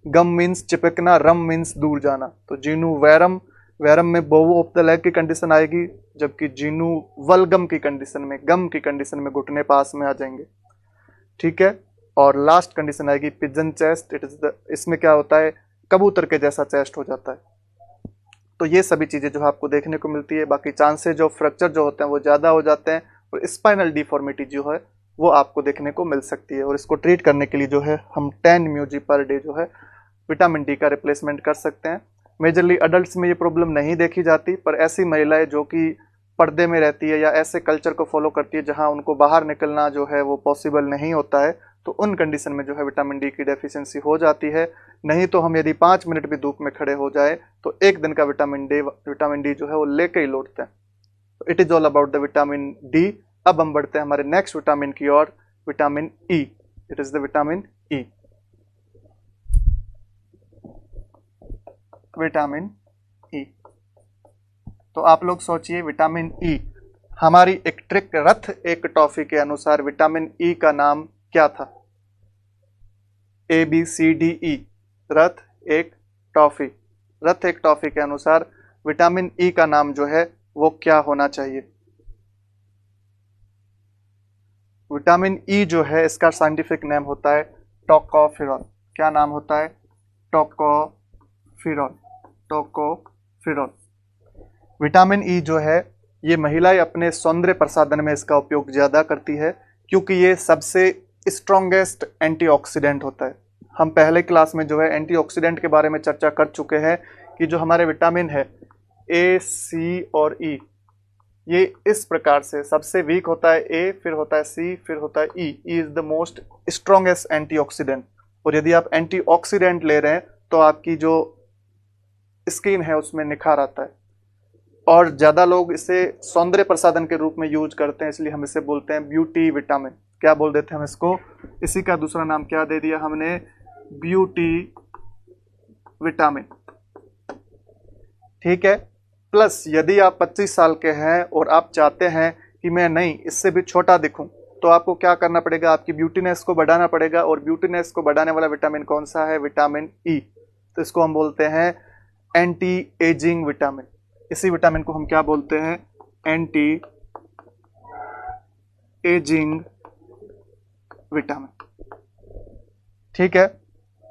गम मीन्स चिपकना, रम मीन्स दूर जाना, तो जीनू वैरम, वैरम में बोव ऑफ द लेग की कंडीशन आएगी, जबकि जीनू वलगम की कंडीशन में, गम की कंडीशन में घुटने पास में आ जाएंगे। ठीक है, और लास्ट कंडीशन आएगी पिजन चेस्ट, इसमें क्या होता है, कबूतर के जैसा चेस्ट हो जाता है। तो ये सभी चीजें जो आपको देखने को मिलती है। बाकी चांसेज ऑफ फ्रैक्चर जो होते हैं वो ज्यादा हो जाते हैं, और स्पाइनल डिफॉर्मिटी जो है वो आपको देखने को मिल सकती है, और इसको ट्रीट करने के लिए जो है हम 10 म्यूजी पर डे जो है विटामिन डी का रिप्लेसमेंट कर सकते हैं। मेजरली अडल्ट्स में ये प्रॉब्लम नहीं देखी जाती, पर ऐसी महिलाएं जो कि पर्दे में रहती है या ऐसे कल्चर को फॉलो करती है जहां उनको बाहर निकलना जो है वो पॉसिबल नहीं होता है, तो उन कंडीशन में जो है विटामिन डी की डेफिशिएंसी हो जाती है। नहीं तो हम यदि 5 मिनट भी धूप में खड़े हो जाए तो एक दिन का विटामिन डी जो है वो लेके ही लौटते हैं। तो it is all about the vitamin D. अब हम बढ़ते हैं हमारे नेक्स्ट विटामिन की ओर, vitamin E. It is the vitamin E. Vitamin E, तो आप लोग सोचिए विटामिन ई, हमारी एक ट्रिक रथ एक टॉफी के अनुसार विटामिन ई का नाम क्या था, ABCDE, रथ एक टॉफी। रथ एक टॉफी के अनुसार विटामिन ई का नाम जो है वो क्या होना चाहिए। विटामिन ई जो है इसका साइंटिफिक नेम होता है टोकोफेरॉल। क्या नाम होता है, टोकोफेरॉल, टोकोफेरॉल। विटामिन ई जो है ये महिलाएं अपने सौंदर्य प्रसाधन में इसका उपयोग ज्यादा करती है, क्योंकि ये सबसे स्ट्रॉन्गेस्ट एंटीऑक्सीडेंट होता है। हम पहले क्लास में जो है एंटीऑक्सीडेंट के बारे में चर्चा कर चुके हैं कि जो हमारे विटामिन है ए, सी और ई, ये इस प्रकार से सबसे वीक होता है ए, फिर होता है सी, फिर होता है E. E is the most strongest antioxidant, और यदि आप एंटीऑक्सीडेंट ले रहे हैं तो आपकी जो स्किन है उसमें निखार आता है। और ज्यादा लोग इसे सौंदर्य प्रसाधन के रूप में यूज करते हैं, इसलिए हम इसे बोलते हैं ब्यूटी विटामिन। क्या बोल देते हैं हम इसको, इसी का दूसरा नाम क्या दे दिया हमने, ब्यूटी विटामिन। ठीक है, प्लस यदि आप 25 साल के हैं और आप चाहते हैं कि मैं नहीं इससे भी छोटा दिखूं, तो आपको क्या करना पड़ेगा, आपकी ब्यूटीनेस को बढ़ाना पड़ेगा। और ब्यूटीनेस को बढ़ाने वाला विटामिन कौन सा है, विटामिन ई। तो इसको हम बोलते हैं एंटी एजिंग विटामिन। इसी विटामिन को हम क्या बोलते हैं, एंटी एजिंग विटामिन। ठीक है,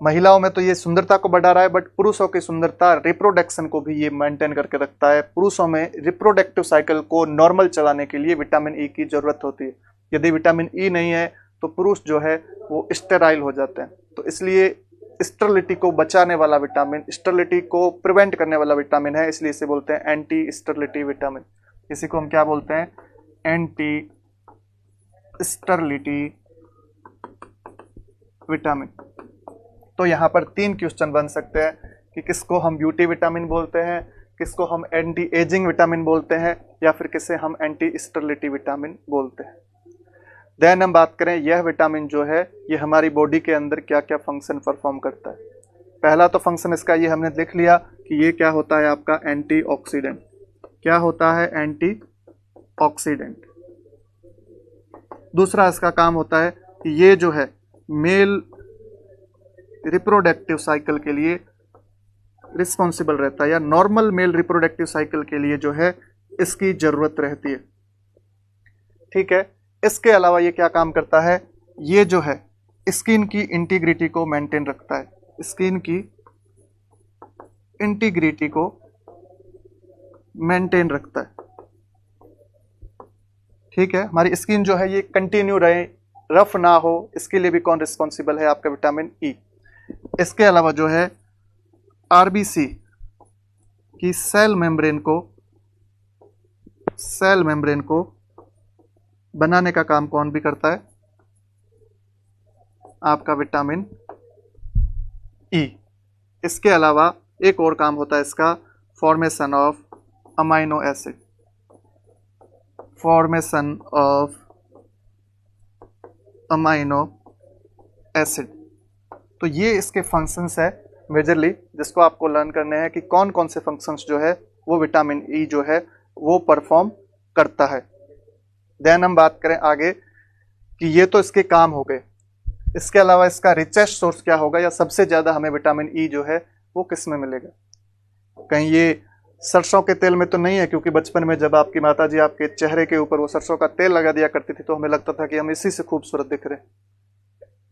महिलाओं में तो ये सुंदरता को बढ़ा रहा है, बट पुरुषों की सुंदरता, रिप्रोडक्शन को भी ये मेंटेन करके रखता है। पुरुषों में रिप्रोडक्टिव साइकिल को नॉर्मल चलाने के लिए विटामिन ई की जरूरत होती है। यदि विटामिन ई नहीं है तो पुरुष जो है वो स्टेराइल हो जाते हैं। तो इसलिए स्टरलिटी को बचाने वाला विटामिन, स्टरलिटी को प्रिवेंट करने वाला विटामिन है, इसलिए इसे बोलते हैं एंटी स्टरलिटी विटामिन। इसी को हम क्या बोलते हैं, एंटी स्टरलिटी विटामिन। तो यहाँ पर 3 क्वेश्चन बन सकते हैं कि किसको हम ब्यूटी विटामिन बोलते हैं, किसको हम एंटी एजिंग विटामिन बोलते हैं, या फिर किसे हम एंटी स्टेरिलिटी विटामिन बोलते हैं। देन हम बात करें यह विटामिन जो है ये हमारी बॉडी के अंदर क्या क्या फंक्शन परफॉर्म करता है। पहला तो फंक्शन इसका ये हमने देख लिया कि ये क्या होता है आपका एंटीऑक्सीडेंट। क्या होता है? एंटीऑक्सीडेंट। दूसरा इसका काम होता है कि ये जो है मेल रिप्रोडक्टिव साइकिल के लिए रिस्पॉन्सिबल रहता है, या नॉर्मल मेल रिप्रोडक्टिव साइकिल के लिए जो है इसकी जरूरत रहती है। ठीक है। इसके अलावा ये क्या काम करता है? ये जो है स्किन की इंटीग्रिटी को मेंटेन रखता है, स्किन की इंटीग्रिटी को मेंटेन रखता है। ठीक है। हमारी स्किन जो है ये कंटिन्यू रहे, रफ ना हो, इसके लिए भी कौन रिस्पॉन्सिबल है? आपका विटामिन ई। इसके अलावा जो है आरबीसी की सेल मेम्ब्रेन को बनाने का काम कौन भी करता है? आपका विटामिन ई। इसके अलावा एक और काम होता है इसका, formation of amino acid. Formation of amino acid. तो ये इसके फंक्शंस है मेजरली, जिसको आपको लर्न करने हैं कि कौन कौन से फंक्शंस जो है वो विटामिन ई जो है वो परफॉर्म करता है। देन हम बात करें आगे कि ये तो इसके काम हो गए, इसके अलावा इसका रिचेस्ट सोर्स क्या होगा, या सबसे ज़्यादा हमें विटामिन ई जो है वो किस में मिलेगा? कहीं ये सरसों के तेल में तो नहीं है, क्योंकि बचपन में जब आपकी माताजी आपके चेहरे के ऊपर वो सरसों का तेल लगा दिया करती थी तो हमें लगता था कि हम इसी से खूबसूरत दिख रहे हैं।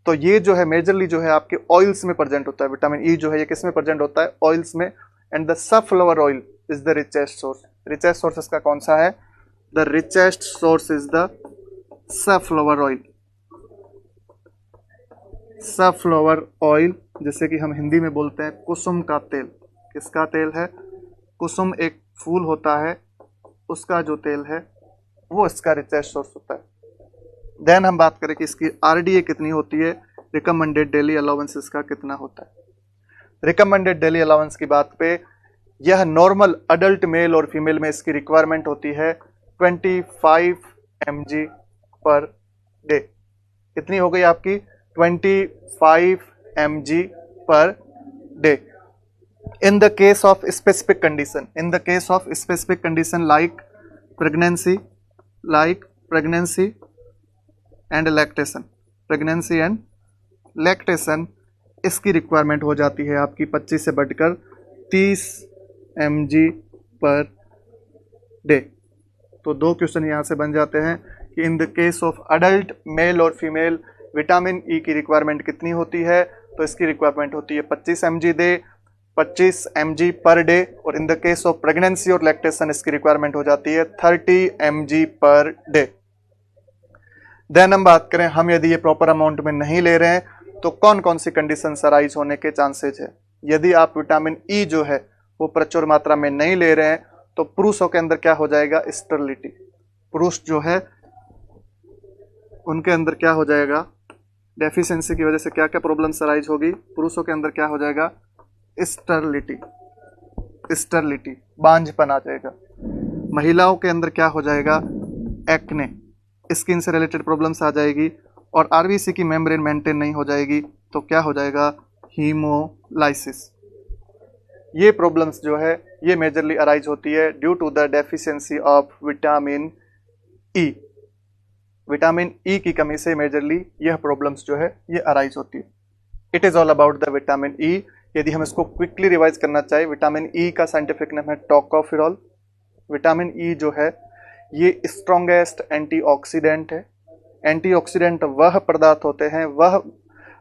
तो ये जो है मेजरली जो है आपके ऑयल्स में प्रेजेंट होता है। विटामिन ई जो है ये किस में प्रेजेंट होता है? ऑयल्स में। And the sunflower oil is the richest source. Richest source इसका कौन सा है? The richest source is the sunflower oil. Sunflower oil, जैसे कि हम हिंदी में बोलते हैं कुसुम का तेल। किसका तेल है? कुसुम एक फूल होता है, उसका जो तेल है वो इसका रिचेस्ट सोर्स होता है। देन हम बात करें कि इसकी आरडीए कितनी होती है, रिकमेंडेड डेली अलाउंस इसका कितना होता है। रिकमेंडेड डेली अलाउंस की बात पे, यह नॉर्मल अडल्ट मेल और फीमेल में इसकी रिक्वायरमेंट होती है 25 mg पर डे। कितनी हो गई आपकी? 25 mg पर day. In the case of specific condition like pregnancy and lactation, pregnancy and lactation, इसकी रिक्वायरमेंट हो जाती है आपकी 25 से बढ़कर 30 mg पर डे। तो दो क्वेश्चन यहाँ से बन जाते हैं कि इन the case of adult mail और फीमेल विटामिन ई की रिक्वायरमेंट कितनी होती है? तो इसकी रिक्वायरमेंट होती है 25 mg पर डे, और इन द केस ऑफ प्रेगनेंसी और लैक्टेशन इसकी रिक्वायरमेंट हो जाती है 30 mg पर डे। देन हम बात करें, हम यदि ये प्रॉपर अमाउंट में नहीं ले रहे हैं तो कौन कौन सी कंडीशन अराइज होने के चांसेज है। यदि आप विटामिन ई जो है वो प्रचुर मात्रा में नहीं ले रहे हैं तो पुरुषों के अंदर क्या हो जाएगा? स्टेरिलिटी। पुरुष जो है उनके अंदर क्या हो जाएगा? डेफिशिएंसी की वजह से क्या क्या प्रॉब्लम्स अराइज होगी? पुरुषों के अंदर क्या हो जाएगा? स्टेरिलिटी, बांझपन आ जाएगा। महिलाओं के अंदर क्या हो जाएगा? एक्ने, स्किन से रिलेटेड प्रॉब्लम्स आ जाएगी। और आरबीसी की मेम्ब्रेन मेंटेन नहीं हो जाएगी तो क्या हो जाएगा? हीमोलाइसिस। ये प्रॉब्लम्स जो है ये मेजरली अराइज होती है due to the deficiency of vitamin E. Vitamin E की कमी से मेजरली यह प्रॉब्लम्स जो है ये अराइज होती है। It is all about the vitamin ई। यदि हम इसको क्विकली रिवाइज करना चाहें, विटामिन ई का साइंटिफिक नेम है टोकोफेरॉल। विटामिन ई जो है ये स्ट्रॉन्गेस्ट एंटीऑक्सीडेंट है। एंटीऑक्सीडेंट वह पदार्थ होते हैं, वह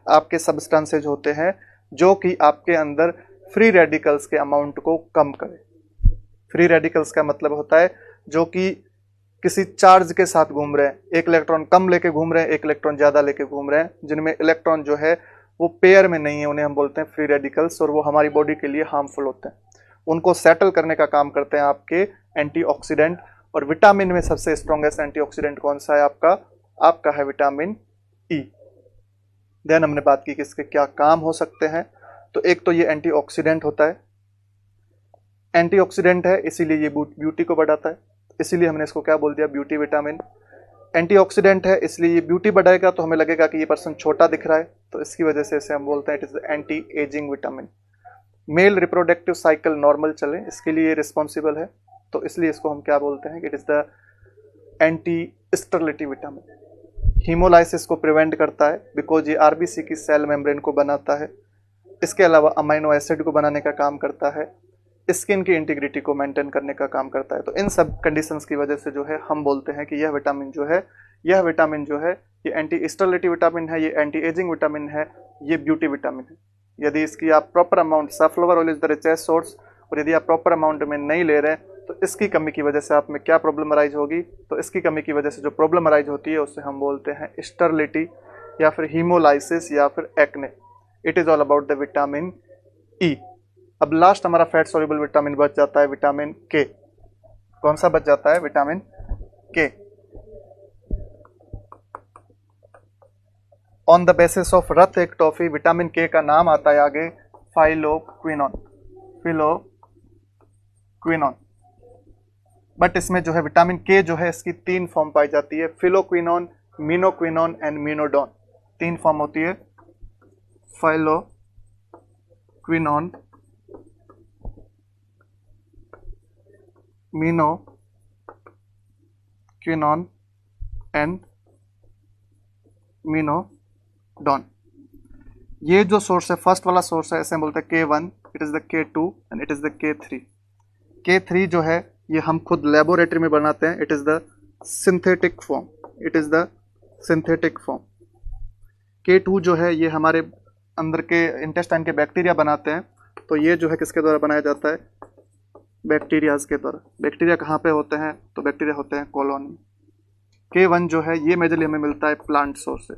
आपके सब्सटेंसेज होते हैं जो कि आपके अंदर फ्री रेडिकल्स के अमाउंट को कम करे। फ्री रेडिकल्स का मतलब होता है जो कि किसी चार्ज के साथ घूम रहे हैं, एक इलेक्ट्रॉन कम लेके घूम रहे हैं, एक इलेक्ट्रॉन ज़्यादा लेके घूम रहे हैं, जिनमें इलेक्ट्रॉन जो है वो पेयर में नहीं है, उन्हें हम बोलते हैं फ्री रेडिकल्स, और वो हमारी बॉडी के लिए हार्मफुल होते हैं। उनको सेटल करने का काम करते हैं आपके एंटीऑक्सीडेंट। और विटामिन में सबसे स्ट्रॉन्गेस्ट एंटीऑक्सीडेंट कौन सा है? आपका है विटामिन ई। देन हमने बात की कि इसके क्या काम हो सकते हैं। तो एक तो ये एंटीऑक्सीडेंट होता है, एंटीऑक्सीडेंट है इसीलिए ये ब्यूटी को बढ़ाता है। इसीलिए हमने इसको क्या बोल दिया, ब्यूटी विटामिन। एंटीऑक्सीडेंट है, इसलिए ये ब्यूटी बढ़ाएगा, तो हमें लगेगा कि ये पर्सन छोटा दिख रहा है, तो इसकी वजह से इसे हम बोलते हैं it is anti ageing vitamin. Male reproductive cycle normal चले, इसके लिए रिस्पॉन्सिबल है, तो इसलिए इसको हम क्या बोलते हैं कि it is the anti sterility vitamin. Haemolysis को प्रिवेंट करता है बिकॉज ये आरबीसी की सेल मेम्ब्रेन को बनाता है। इसके अलावा अमाइनो एसिड को बनाने का काम करता है, स्किन की इंटीग्रिटी को मेंटेन करने का काम करता है। तो इन सब कंडीशंस की वजह से जो है हम बोलते हैं कि यह विटामिन जो है ये एंटी स्टरलिटी विटामिन है, ये एंटी एजिंग विटामिन है, ये ब्यूटी विटामिन है। यदि इसकी आप proper amount, sunflower oil is the richest source, और यदि आप प्रॉपर अमाउंट में नहीं ले रहे हैं तो इसकी कमी की वजह से आप में क्या प्रॉब्लम अराइज होगी, तो इसकी कमी की वजह से जो प्रॉब्लम अराइज होती है उसे हम बोलते हैं स्टरलिटी या फिर हीमोलाइसिस या फिर acne. It is all about the vitamin ई। अब लास्ट हमारा फैट सोल्यूबल विटामिन बच जाता है विटामिन के। कौन सा बच जाता है, विटामिन के। ऑन द बेसिस ऑफ रथ एक टॉफी, विटामिन के का नाम आता है आगे फाइलोक्विनोन, फिलोक्विनोन। बट इसमें जो है विटामिन के जो है इसकी 3 फॉर्म पाई जाती है, फिलोक्विनोन, मीनोक्विनोन एंड मीनोडोन। 3 फॉर्म होती है, फाइलोक्विनोन, मीनोक्विनोन एंड मीनोडोन। ये जो सोर्स है, फर्स्ट वाला सोर्स है, इसे बोलते हैं K1, it is the K2 and it is the K3। K3 जो है ये हम खुद लेबोरेटरी में बनाते हैं, it is the synthetic form, it is the synthetic form. K2 जो है ये हमारे अंदर के इंटेस्टाइन के बैक्टीरिया बनाते हैं, तो ये जो है किसके द्वारा बनाया जाता है, बैक्टीरियाज के द्वारा। बैक्टीरिया कहाँ पे होते हैं, तो बैक्टीरिया होते हैं कोलोन में। K1 जो है ये मेजरली हमें मिलता है प्लांट सोर्स से।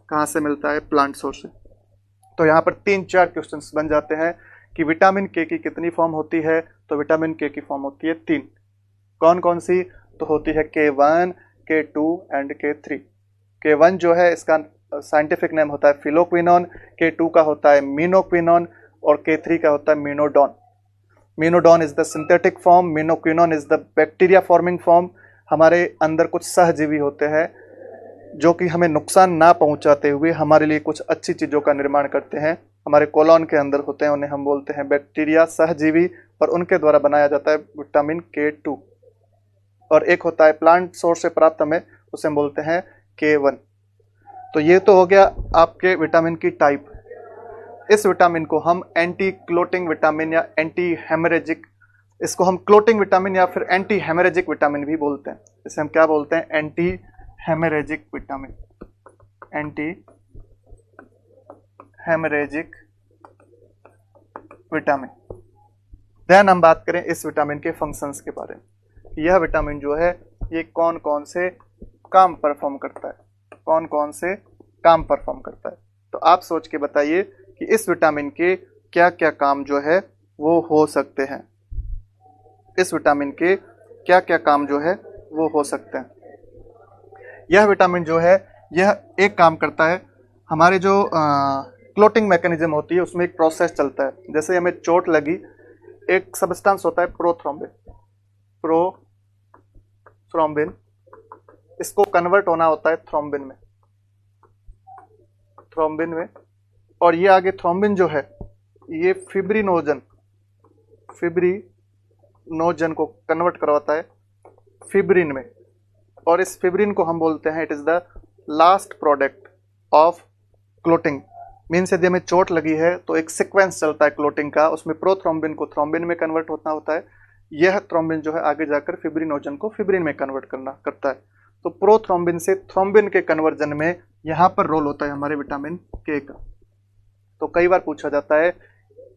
कहाँ से मिलता है, प्लांट सोर्स से। तो यहाँ पर 3-4 क्वेश्चंस बन जाते हैं कि विटामिन के की कितनी फॉर्म होती है, तो विटामिन के की फॉर्म होती है 3। कौन कौन सी, तो होती है K1, K2 and K3। K1 जो है इसका साइंटिफिक नेम होता है फिलोक्विनोन, K2 का होता है मीनोक्विनोन और K3 का होता है menadione. Menadione is the synthetic form, menaquinone is the bacteria forming form. हमारे अंदर कुछ सहजीवी होते हैं जो कि हमें नुकसान ना पहुंचाते हुए हमारे लिए कुछ अच्छी चीज़ों का निर्माण करते हैं, हमारे कोलोन के अंदर होते हैं, उन्हें हम बोलते हैं बैक्टीरिया सहजीवी, और उनके द्वारा बनाया जाता है विटामिन K2। और एक होता है प्लांट सोर्स से प्राप्त हमें, उसे हम बोलते हैं K1। तो ये तो हो गया आपके विटामिन की टाइप। इस विटामिन को हम एंटी क्लोटिंग विटामिन या एंटी हेमरेजिक, इसको हम क्लोटिंग विटामिन या फिर एंटी हेमरेजिक विटामिन भी बोलते हैं। इसे हम क्या बोलते हैं, anti haemorrhagic vitamin, anti haemorrhagic vitamin. Then हम बात करें इस विटामिन के फंक्शंस के बारे में। यह विटामिन जो है ये कौन कौन से काम परफॉर्म करता है, कौन कौन से काम परफॉर्म करता है। तो आप सोच के बताइए कि इस विटामिन के क्या क्या काम जो है वो हो सकते हैं। इस विटामिन के क्या क्या काम जो है वो हो सकते हैं। यह विटामिन जो है यह एक काम करता है, हमारे जो क्लोटिंग मैकेनिज्म होती है उसमें एक प्रोसेस चलता है। जैसे हमें चोट लगी, एक सब्सटेंस होता है प्रोथ्रोम्बिन, प्रोथ्रोम्बिन, इसको कन्वर्ट होना होता है थ्रोम्बिन में, थ्रोम्बिन में। और ये आगे थ्रोम्बिन जो है ये फिब्रिनोजन को कन्वर्ट करवाता है फिब्रिन में, और इस फिब्रिन को हम बोलते हैं it is the last product of clotting. Means यदि हमें चोट लगी है तो एक सीक्वेंस चलता है क्लोटिंग का, उसमें प्रोथ्रोम्बिन को थ्रोम्बिन में कन्वर्ट होना होता है। यह थ्रोम्बिन जो है आगे जाकर फिब्रिनोजन को फिब्रिन में कन्वर्ट करता है। तो प्रोथ्रोम्बिन से थ्रोम्बिन के कन्वर्जन में यहाँ पर रोल होता है हमारे विटामिन के का। तो कई बार पूछा जाता है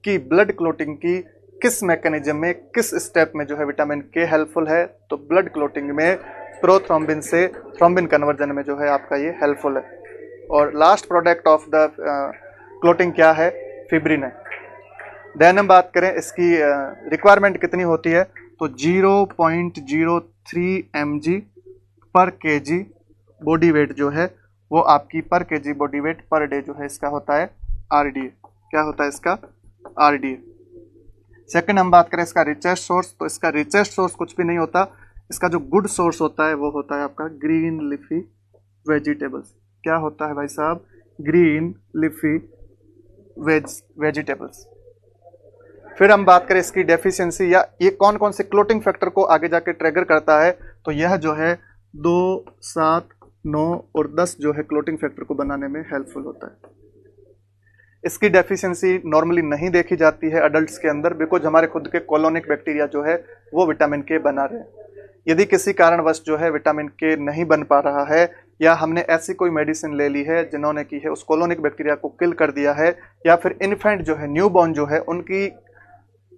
कि ब्लड क्लोटिंग की किस मैकेनिज्म में, किस स्टेप में जो है विटामिन के हेल्पफुल है, तो ब्लड क्लोटिंग में प्रोथ्रोम्बिन से थ्रोम्बिन कन्वर्जन में जो है आपका ये हेल्पफुल है। और last product of the clotting क्या है, फिब्रिन है। देन हम बात करें इसकी रिक्वायरमेंट कितनी होती है, तो 0.03 mg पर kg बॉडी वेट जो है वो आपकी पर kg body weight per day जो है इसका होता है RDA। क्या होता है इसका, RDA। सेकंड हम बात करें इसका रिचेस्ट सोर्स, तो इसका रिचेस्ट सोर्स कुछ भी नहीं होता, इसका जो गुड सोर्स होता है वो होता है आपका ग्रीन लीफी वेजिटेबल्स। क्या होता है भाई साहब? Green leafy vegetables. फिर हम बात करें इसकी डेफिशिएंसी या ये कौन कौन से क्लोटिंग फैक्टर को आगे जाके ट्रिगर करता है, तो यह जो है 2, 7, 9 और 10 जो है क्लोटिंग फैक्टर को बनाने में हेल्पफुल होता है। इसकी डेफिशिएंसी नॉर्मली नहीं देखी जाती है अडल्ट्स के अंदर, बिकॉज हमारे खुद के कॉलोनिक बैक्टीरिया जो है वो विटामिन के बना रहे हैं। यदि किसी कारणवश जो है विटामिन के नहीं बन पा रहा है, या हमने ऐसी कोई मेडिसिन ले ली है जिन्होंने की है उस कॉलोनिक बैक्टीरिया को किल कर दिया है, या फिर इन्फेंट जो है न्यूबॉर्न जो है उनकी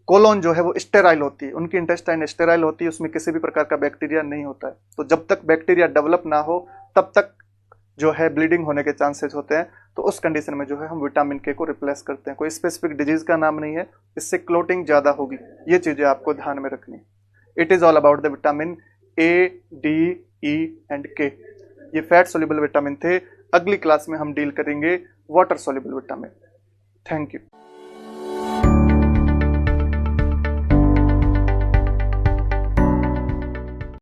कोलोन जो है वो स्टेराइल होती है, उनकी इंटेस्टाइन स्टेराइल होती है, उसमें किसी भी प्रकार का बैक्टीरिया नहीं होता है, तो जब तक बैक्टीरिया डेवलप ना हो तब तक जो है ब्लीडिंग होने के चांसेस होते हैं। तो उस कंडीशन में जो है हम विटामिन के को रिप्लेस करते हैं। कोई स्पेसिफिक डिजीज का नाम नहीं है, इससे क्लोटिंग ज़्यादा होगी, ये चीज़ें आपको ध्यान में रखनी। It is all about the vitamin A, D, E and के। ये फैट सोल्यूबल विटामिन थे। अगली क्लास में हम डील करेंगे water soluble vitamin. Thank you.